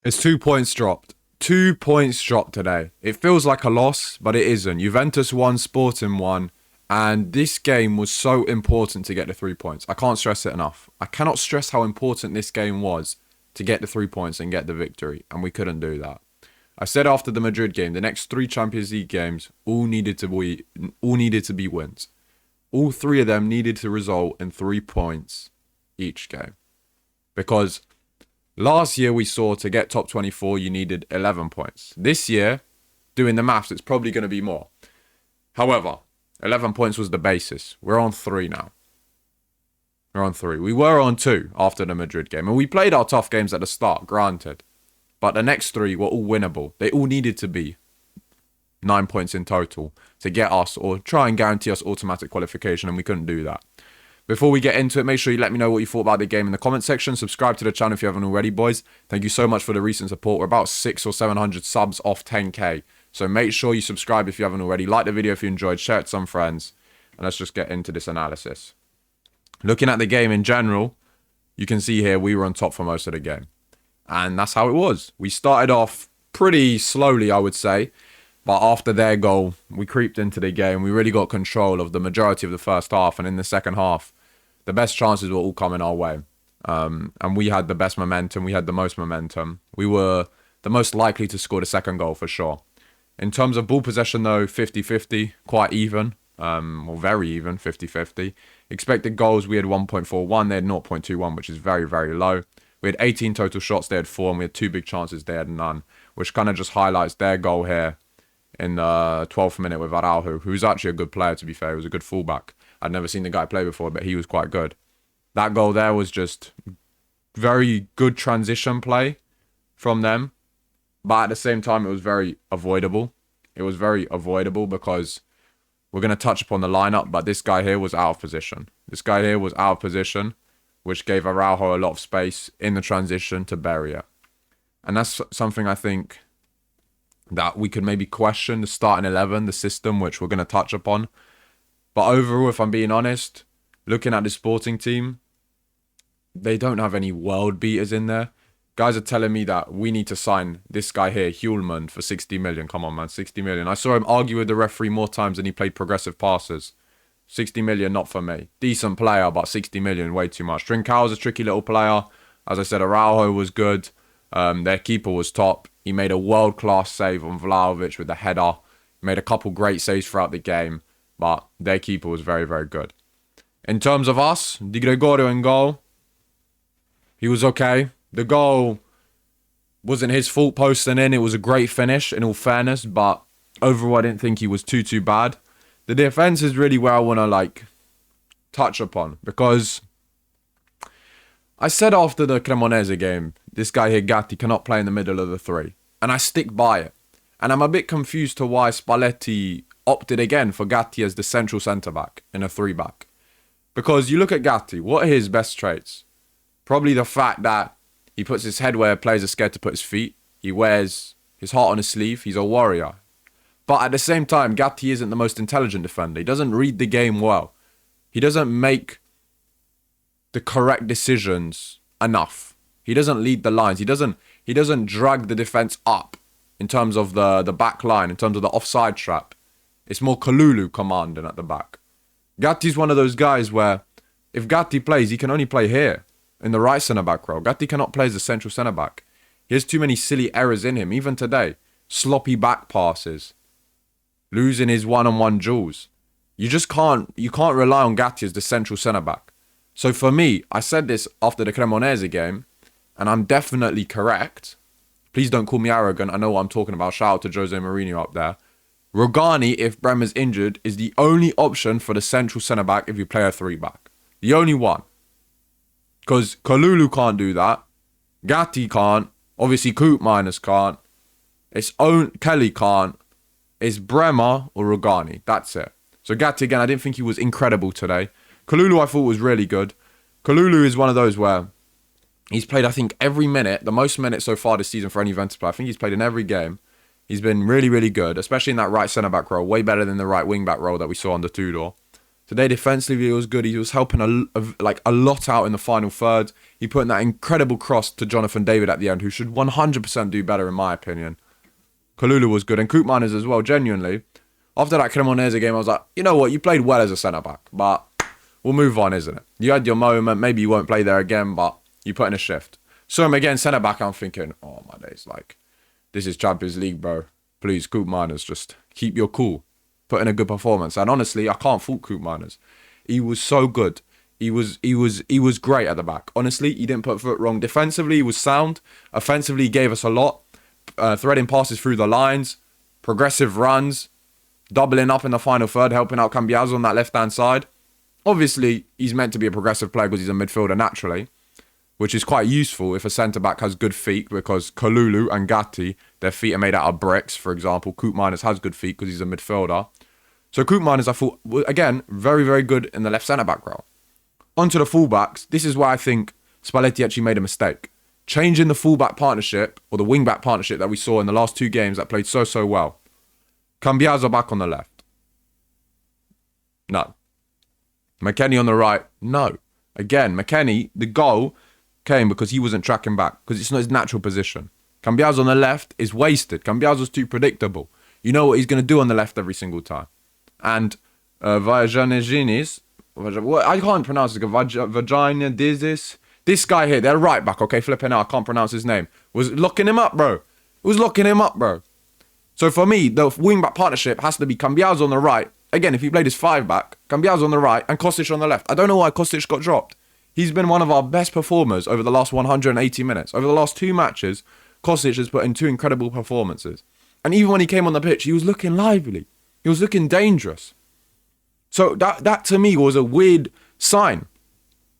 It's 2 points dropped. 2 points dropped today. It feels like a loss, but it isn't. Juventus won, Sporting won, and this game was so important to get the 3 points. I can't stress it enough. I cannot stress how important this game was to get the 3 points and get the victory, and we couldn't do that. I said after the Madrid game, the next three Champions League games all needed to be wins. All three of them needed to result in 3 points each game, because last year we saw to get top 24 you needed 11 points. This year, doing the maths, it's probably going to be more. However, 11 points was the basis. We're on 3 now. We're on 3. We were on 2 after the Madrid game, and we played our tough games at the start, granted. But the next 3 were all winnable. They all needed to be 9 points in total to get us or try and guarantee us automatic qualification, and we couldn't do that. Before we get into it, make sure you let me know what you thought about the game in the comment section. Subscribe to the channel if you haven't already, boys. Thank you so much for the recent support. We're about 600 or 700 subs off 10k. So make sure you subscribe if you haven't already. Like the video if you enjoyed. Share it to some friends. And let's just get into this analysis. Looking at the game in general, you can see here we were on top for most of the game. And that's how it was. We started off pretty slowly, I would say. But after their goal, we creeped into the game. We really got control of the majority of the first half. And in the second half, the best chances were all coming our way. And we had the best momentum. We had the most momentum. We were the most likely to score the second goal for sure. In terms of ball possession, though, 50-50, quite even. Or very even, 50-50. Expected goals, we had 1.41. They had 0.21, which is very, very low. We had 18 total shots. They had 4. And we had 2 big chances. They had none. Which kind of just highlights their goal here in the 12th minute with Araujo, who's actually a good player, to be fair. He was a good fullback. I'd never seen the guy play before, but he was quite good. That goal there was just very good transition play from them. But at the same time, it was very avoidable. It was very avoidable because we're going to touch upon the lineup, but this guy here was out of position. This guy here was out of position, which gave Araujo a lot of space in the transition to bury it. And that's something I think that we could maybe question, the starting 11, the system, which we're going to touch upon. But overall, if I'm being honest, looking at the Sporting team, they don't have any world beaters in there. Guys are telling me that we need to sign this guy here, Hulman, for 60 million. Come on, man, 60 million. I saw him argue with the referee more times than he played progressive passes. 60 million, not for me. Decent player, but 60 million, way too much. Trincão's a tricky little player. As I said, Araujo was good. Their keeper was top. He made a world-class save on Vlahovic with the header. He made a couple great saves throughout the game. But their keeper was very, very good. In terms of us, Di Gregorio in goal, he was okay. The goal wasn't his fault posting in. It was a great finish, in all fairness. But overall, I didn't think he was too bad. The defense is really where I want to, touch upon. Because I said after the Cremonese game, this guy here, Gatti, cannot play in the middle of the 3. And I stick by it. And I'm a bit confused to why Spalletti opted again for Gatti as the central centre-back in a 3-back. Because you look at Gatti, what are his best traits? Probably the fact that he puts his head where players are scared to put his feet. He wears his heart on his sleeve. He's a warrior. But at the same time, Gatti isn't the most intelligent defender. He doesn't read the game well. He doesn't make the correct decisions enough. He doesn't lead the lines. He doesn't drag the defence up in terms of the back line, in terms of the offside trap. It's more Kalulu commanding at the back. Gatti's one of those guys where if Gatti plays, he can only play here in the right centre-back role. Gatti cannot play as a central centre-back. He has too many silly errors in him, even today. Sloppy back passes. Losing his one-on-one duels. You can't rely on Gatti as the central centre-back. So for me, I said this after the Cremonese game, and I'm definitely correct. Please don't call me arrogant. I know what I'm talking about. Shout out to Jose Mourinho up there. Rogani, if Bremer's injured, is the only option for the central centre-back if you play a 3-back. The only one. Because Kalulu can't do that. Gatti can't. Obviously, Koopmeiners can't. Kelly can't. It's Bremer or Rogani. That's it. So Gatti, again, I didn't think he was incredible today. Kalulu, I thought, was really good. Kalulu is one of those where he's played, I think, every minute. The most minutes so far this season for any Juventus player. I think he's played in every game. He's been really, really good, especially in that right centre-back role. Way better than the right wing-back role that we saw under Tudor. Today, defensively, he was good. He was helping a lot out in the final third. He put in that incredible cross to Jonathan David at the end, who should 100% do better, in my opinion. Kalulu was good, and Koopmeiners as well, genuinely. After that Cremonese game, I was like, you know what? You played well as a centre-back, but we'll move on, isn't it? You had your moment. Maybe you won't play there again, but you put in a shift. So him again, centre-back, I'm thinking, oh, my days, like, this is Champions League, bro. Please, Koopmeiners, just keep your cool. Put in a good performance. And honestly, I can't fault Koopmeiners. He was so good. He was great at the back. Honestly, he didn't put foot wrong. Defensively, he was sound. Offensively, he gave us a lot. Threading passes through the lines. Progressive runs. Doubling up in the final third, helping out Cambiaso on that left-hand side. Obviously, he's meant to be a progressive player because he's a midfielder naturally, which is quite useful if a centre-back has good feet, because Kalulu and Gatti, their feet are made out of bricks, for example. Koopmeiners has good feet because he's a midfielder. So Koopmeiners, I thought, again, very, very good in the left centre-back role. Onto the fullbacks. This is where I think Spalletti actually made a mistake. Changing the fullback partnership, or the wing-back partnership that we saw in the last 2 games that played so, so well. Cambiaso back on the left. No. McKennie on the right. No. Again, McKennie, the goal came because he wasn't tracking back, because it's not his natural position. Cambiaso on the left is wasted. Cambiaso's too predictable. You know what he's going to do on the left every single time. And Vajaneginis, I can't pronounce it. Vagina, this guy here, they're right back, okay, flipping out, I can't pronounce his name, was locking him up, bro. It was locking him up, bro. So for me, the wing-back partnership has to be Cambiaso on the right. Again, if he played his 5-back, Cambiaso on the right and Kostic on the left. I don't know why Kostic got dropped. He's been one of our best performers over the last 180 minutes. Over the last 2 matches, Kostic has put in 2 incredible performances. And even when he came on the pitch, he was looking lively. He was looking dangerous. So that to me was a weird sign.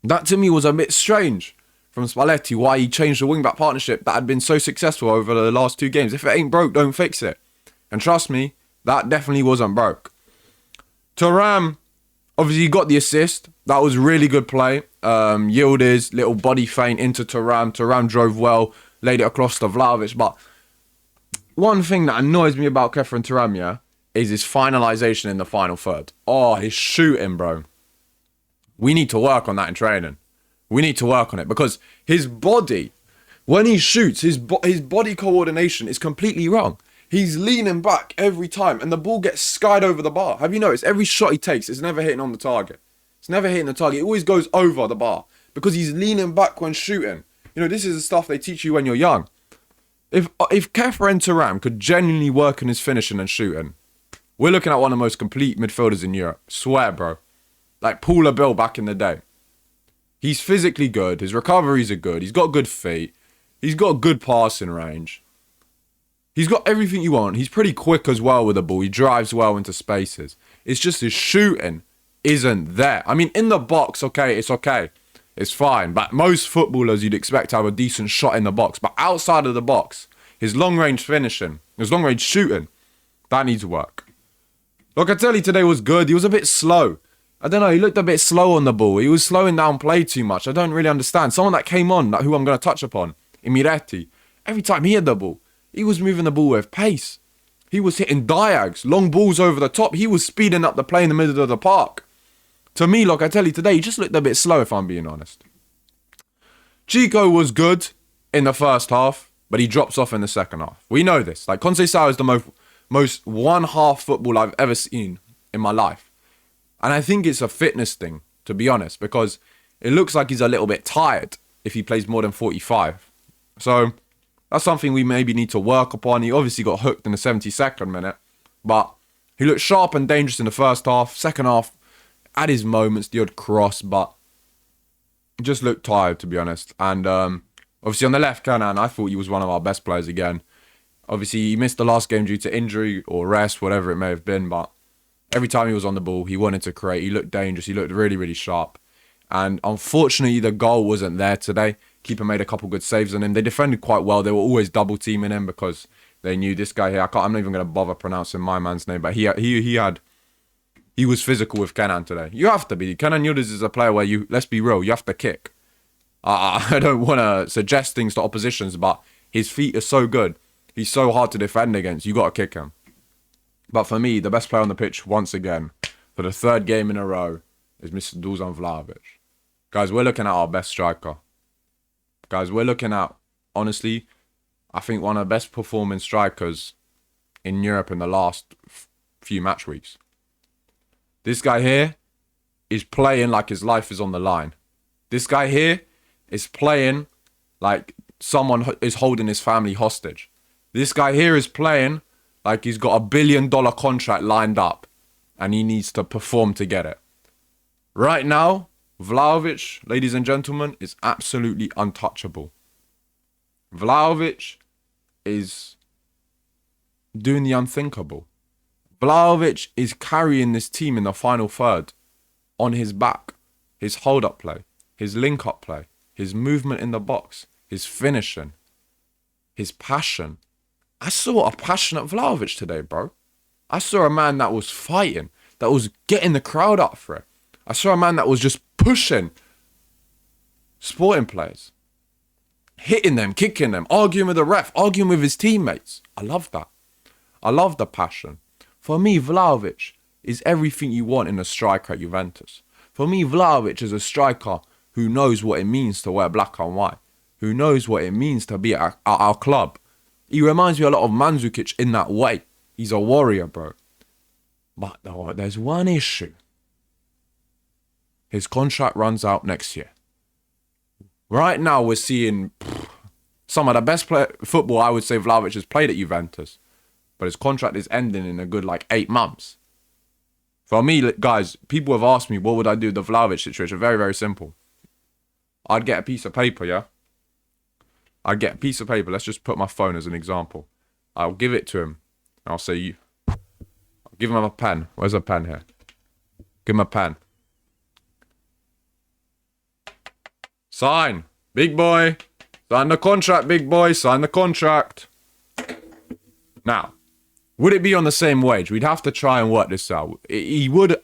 That to me was a bit strange from Spalletti, why he changed the wing-back partnership that had been so successful over the last 2 games. If it ain't broke, don't fix it. And trust me, that definitely wasn't broke. Thuram, obviously he got the assist. That was really good play. Yildiz, little body feint into Thuram. Thuram drove well, laid it across to Vlahovic. But one thing that annoys me about Khéphren Thuram, yeah, is his finalisation in the final third. Oh, his shooting, bro. We need to work on that in training. We need to work on it, because his body, when he shoots, his body coordination is completely wrong. He's leaning back every time and the ball gets skied over the bar. Have you noticed? Every shot he takes is never hitting on the target. It's never hitting the target. It always goes over the bar because he's leaning back when shooting. You know, this is the stuff they teach you when you're young. If Khéphren Thuram could genuinely work on his finishing and shooting, we're looking at one of the most complete midfielders in Europe. Swear, bro. Like Paula Bill back in the day. He's physically good. His recoveries are good. He's got good feet. He's got good passing range. He's got everything you want. He's pretty quick as well with the ball. He drives well into spaces. It's just his shooting isn't there. I mean, in the box, okay, it's okay. It's fine. But most footballers you'd expect to have a decent shot in the box. But outside of the box, his long-range finishing, his long-range shooting, that needs work. Locatelli today was good. He was a bit slow. I don't know, he looked a bit slow on the ball. He was slowing down play too much. I don't really understand. Someone that came on, who I'm going to touch upon, Imiretti, every time he had the ball, he was moving the ball with pace. He was hitting diags, long balls over the top. He was speeding up the play in the middle of the park. To me, Locatelli today, he just looked a bit slow, if I'm being honest. Chico was good in the first half, but he drops off in the second half. We know this. Like, Conceição is the most one-half football I've ever seen in my life. And I think it's a fitness thing, to be honest, because it looks like he's a little bit tired if he plays more than 45. So that's something we maybe need to work upon. He obviously got hooked in the 72nd minute, but he looked sharp and dangerous in the first half. Second half, had his moments, the odd cross, but just looked tired, to be honest. And obviously on the left, Kenan, I thought he was one of our best players again. Obviously, he missed the last game due to injury or rest, whatever it may have been, but every time he was on the ball, he wanted to create. He looked dangerous. He looked really, really sharp. And unfortunately, the goal wasn't there today. Keeper made a couple good saves on him. They defended quite well. They were always double teaming him because they knew this guy here. I'm not even going to bother pronouncing my man's name, but he was physical with Kenan today. You have to be. Kenan Yildiz is a player where let's be real, you have to kick. I don't want to suggest things to oppositions, but his feet are so good. He's so hard to defend against. You got to kick him. But for me, the best player on the pitch, once again, for the third game in a row is Mr. Dusan Vlahovic. Guys, we're looking at our best striker. Guys, we're looking at, honestly, I think one of the best performing strikers in Europe in the last few match weeks. This guy here is playing like his life is on the line. This guy here is playing like someone is holding his family hostage. This guy here is playing like he's got $1 billion contract lined up and he needs to perform to get it. Right now, Vlahovic, ladies and gentlemen, is absolutely untouchable. Vlahovic is doing the unthinkable. Vlahovic is carrying this team in the final third on his back. His hold-up play, his link-up play, his movement in the box, his finishing, his passion. I saw a passionate Vlahovic today, bro. I saw a man that was fighting, that was getting the crowd up for it. I saw a man that was just pushing sporting players, hitting them, kicking them, arguing with the ref, arguing with his teammates. I love that. I love the passion. For me, Vlahovic is everything you want in a striker at Juventus. For me, Vlahovic is a striker who knows what it means to wear black and white, who knows what it means to be at our club. He reminds me a lot of Mandzukic in that way. He's a warrior, bro. But there's one issue. His contract runs out next year. Right now, we're seeing some of the best football I would say Vlahovic has played at Juventus. But his contract is ending in a good 8 months. For me, guys, people have asked me, what would I do with the Vlahovic situation? Very, very simple. I'd get a piece of paper, yeah? I'd get a piece of paper. Let's just put my phone as an example. I'll give it to him. I'll say, I'll give him a pen. Where's a pen here? Give him a pen. Sign. Big boy. Sign the contract, big boy. Sign the contract. Now, would it be on the same wage? We'd have to try and work this out. He would...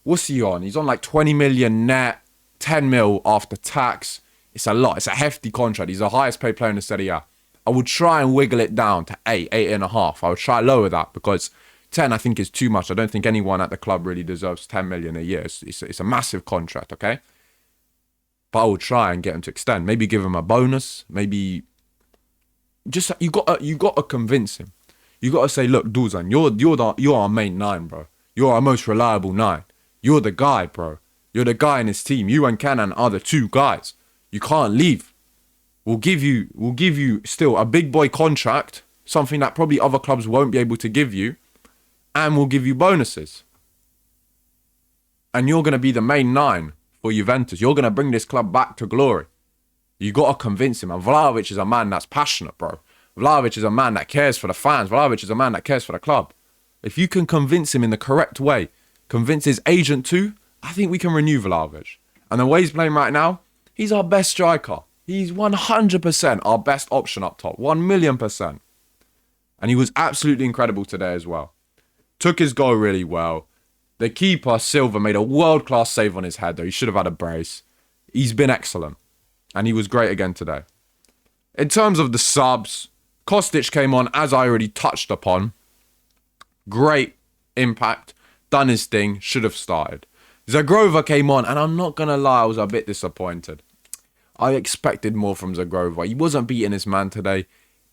What's he on? He's on 20 million net, 10 mil after tax. It's a lot. It's a hefty contract. He's the highest paid player in the Serie A. I would try and wiggle it down to 8.5. I would try lower that because 10 I think is too much. I don't think anyone at the club really deserves 10 million a year. It's a massive contract, okay? But I would try and get him to extend. Maybe give him a bonus. Maybe... Just... You got to convince him. You got to say, look, Dusan, you're our main 9, bro. You're our most reliable 9. You're the guy, bro. You're the guy in his team. You and Kenan are the 2 guys. You can't leave. We'll give you still a big boy contract, something that probably other clubs won't be able to give you, and we'll give you bonuses. And you're going to be the main 9 for Juventus. You're going to bring this club back to glory. You got to convince him. And Vlahovic is a man that's passionate, bro. Vlahovic is a man that cares for the fans. Vlahovic is a man that cares for the club. If you can convince him in the correct way, convince his agent too, I think we can renew Vlahovic. And the way he's playing right now, he's our best striker. He's 100% our best option up top. 1,000,000%. And he was absolutely incredible today as well. Took his goal really well. The keeper, Silva, made a world-class save on his head, though. He should have had a brace. He's been excellent. And he was great again today. In terms of the subs, Kostic came on, as I already touched upon. Great impact. Done his thing. Should have started. Zagrova came on, and I'm not going to lie, I was a bit disappointed. I expected more from Zagrova. He wasn't beating his man today.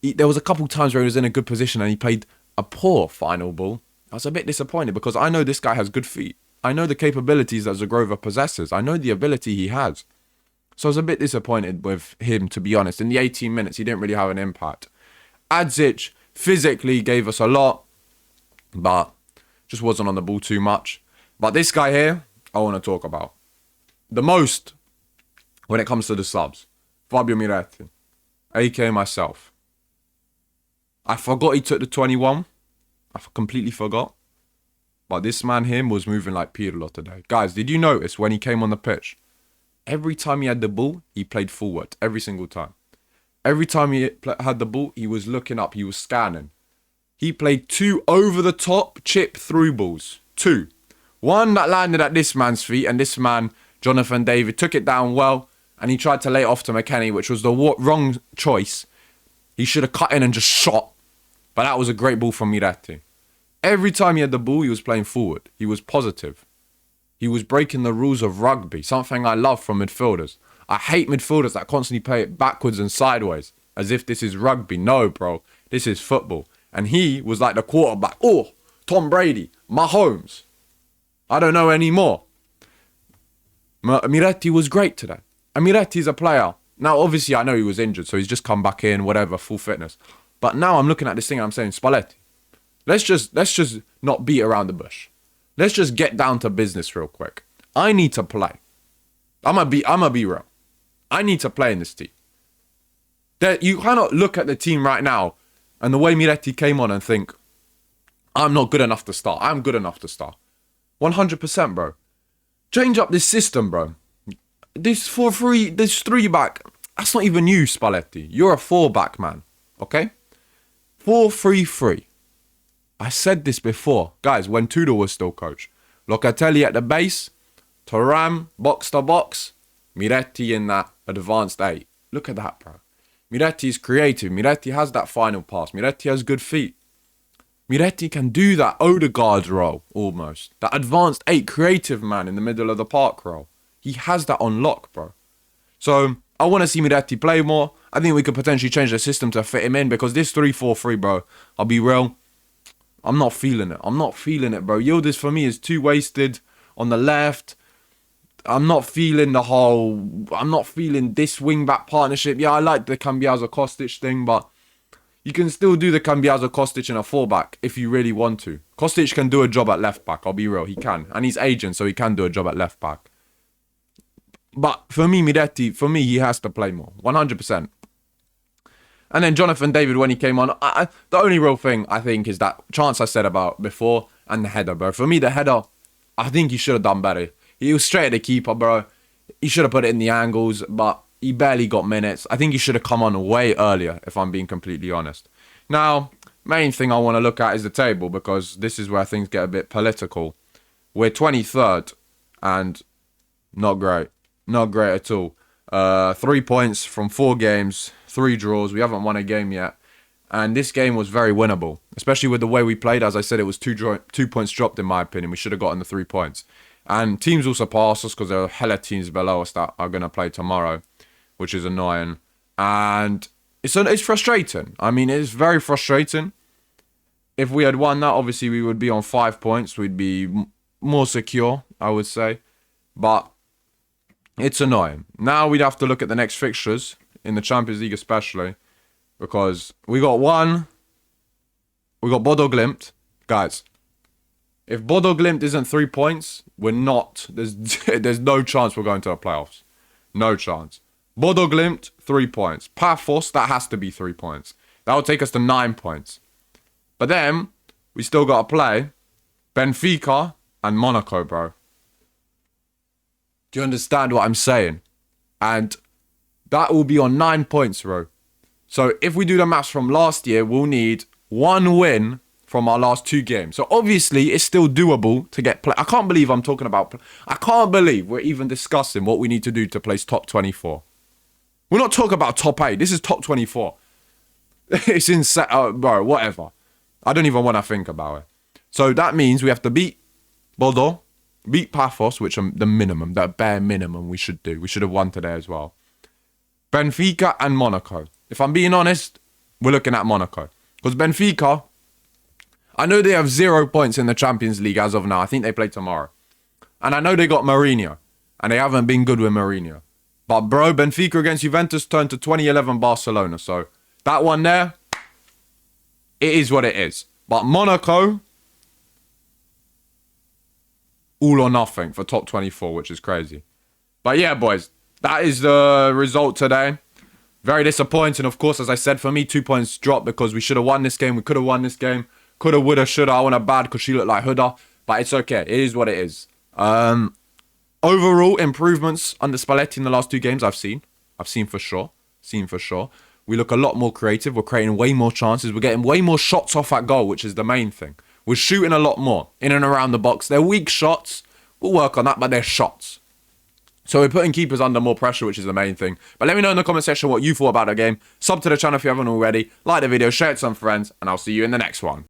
There was a couple times where he was in a good position and he played a poor final ball. I was a bit disappointed because I know this guy has good feet. I know the capabilities that Zagrova possesses. I know the ability he has. So I was a bit disappointed with him, to be honest. In the 18 minutes, he didn't really have an impact. Adzic physically gave us a lot, but just wasn't on the ball too much. But this guy here, I want to talk about. The most, when it comes to the subs, Fabio Miretti, aka myself. I forgot he took the 21. I completely forgot. But this man here was moving like Pirlo today. Guys, did you notice when he came on the pitch? Every time he had the ball, he played forward. Every single time. Every time he had the ball, he was looking up. He was scanning. He played 2 over-the-top chip through balls. 2. One that landed at this man's feet, and this man, Jonathan David, took it down well, and he tried to lay it off to McKennie, which was the wrong choice. He should have cut in and just shot. But that was a great ball from Miretti. Every time he had the ball, he was playing forward. He was positive. He was breaking the rules of rugby, something I love from midfielders. I hate midfielders that constantly play it backwards and sideways, as if this is rugby. No, bro, this is football. And he was like the quarterback. Oh, Tom Brady, Mahomes. I don't know anymore. Miretti was great today. And Miretti's a player. Now, obviously, I know he was injured, so he's just come back in, whatever, full fitness. But now I'm looking at this thing and I'm saying, Spalletti, let's just not beat around the bush. Let's just get down to business real quick. I need to play. I'm gonna be real. I need to play in this team. You cannot look at the team right now and the way Miretti came on and think, I'm not good enough to start. I'm good enough to start. 100%, bro. Change up this system, bro. This 4-3, this 3-back, that's not even you, Spalletti. You're a 4-back, man. Okay? 4-3-3. I said this before. Guys, when Tudor was still coach. Locatelli at the base. Thuram, box to box. Miretti in that advanced 8. Look at that, bro. Miretti is creative. Miretti has that final pass. Miretti has good feet. Miretti can do that Odegaard role, almost. That advanced 8 creative man in the middle of the park role. He has that on lock, bro. So, I want to see Miretti play more. I think we could potentially change the system to fit him in because this 3-4-3, bro, I'll be real, I'm not feeling it. I'm not feeling it, bro. Yildiz, for me, is too wasted on the left. I'm not feeling this wing-back partnership. Yeah, I like the Cambiaso-Kostic thing, but you can still do the Cambiaso-Kostic in a 4-back if you really want to. Kostic can do a job at left-back, I'll be real. He can. And he's aging, so he can do a job at left-back. But for me, Miretti, he has to play more. 100%. And then Jonathan David, when he came on, the only real thing, I think, is that chance I said about before and the header, bro. For me, the header, I think he should have done better. He was straight at the keeper, bro. He should have put it in the angles, but he barely got minutes. I think he should have come on way earlier, if I'm being completely honest. Now, main thing I want to look at is the table, because this is where things get a bit political. We're 23rd, and not great. Not great at all. 3 points from 4 games, 3 draws. We haven't won a game yet. And this game was very winnable, especially with the way we played. As I said, it was 2 points dropped, in my opinion. We should have gotten the 3 points. And teams will surpass us because there are hella teams below us that are going to play tomorrow, which is annoying. And it's frustrating. I mean, it's very frustrating. If we had won that, obviously we would be on 5 points. We'd be more secure, I would say. But it's annoying. Now we'd have to look at the next fixtures, in the Champions League especially, because we got Bodo Glimt. Guys, if Bodo Glimt isn't 3 points, we're not. There's no chance we're going to the playoffs. No chance. Bodo Glimt, 3 points. Paphos, that has to be 3 points. That will take us to 9 points. But then, we still got to play Benfica and Monaco, bro. Do you understand what I'm saying? And that will be on 9 points, bro. So if we do the maths from last year, we'll need 1 win from our last 2 games. So obviously, it's still doable to get play. I can't believe I'm talking about. I can't believe we're even discussing what we need to do to place top 24. We're not talking about top 8. This is top 24. It's insane, bro. Whatever. I don't even want to think about it. So that means we have to beat Bordeaux, beat Paphos, which are the minimum, the bare minimum we should do. We should have won today as well. Benfica and Monaco. If I'm being honest, we're looking at Monaco. Because Benfica, I know they have 0 points in the Champions League as of now. I think they play tomorrow. And I know they got Mourinho. And they haven't been good with Mourinho. But bro, Benfica against Juventus turned to 2011 Barcelona. So that one there, it is what it is. But Monaco, all or nothing for top 24, which is crazy. But yeah, boys, that is the result today. Very disappointing, of course. As I said, for me, 2 points dropped because we should have won this game. We could have won this game. Coulda, woulda, shoulda. I want a bad because she looked like Huda. But it's okay. It is what it is. Overall, improvements under Spalletti in the last 2 games I've seen. I've seen for sure. We look a lot more creative. We're creating way more chances. We're getting way more shots off at goal, which is the main thing. We're shooting a lot more in and around the box. They're weak shots. We'll work on that, but they're shots. So we're putting keepers under more pressure, which is the main thing. But let me know in the comment section what you thought about the game. Sub to the channel if you haven't already. Like the video, share it with some friends, and I'll see you in the next one.